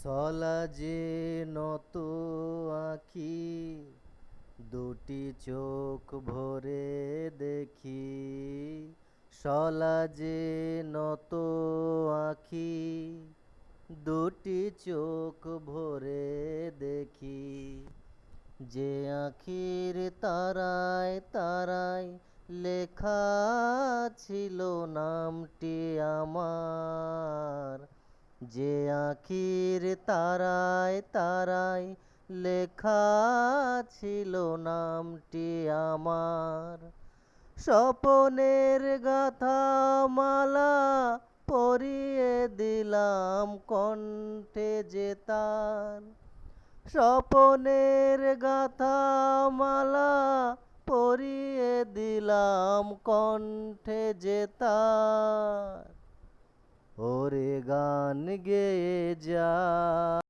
চলা যে নত আঁখি, দুটি চোখ ভরে দেখি। চলা যে নত আঁখি, দুটি চোখ ভরে দেখি। যে আঁখির তারায় তারায় লেখা ছিল নামটি আমার। যে আঁখির তারায় তারায় লেখা ছিল নামটি আমার। স্বপনের গাথা মালা পরিয়ে দিলাম কণ্ঠে যে তার। স্বপনের গাথা মালা পরিয়ে দিলাম কণ্ঠে যে তার। ওরে গান গেয়ে যা।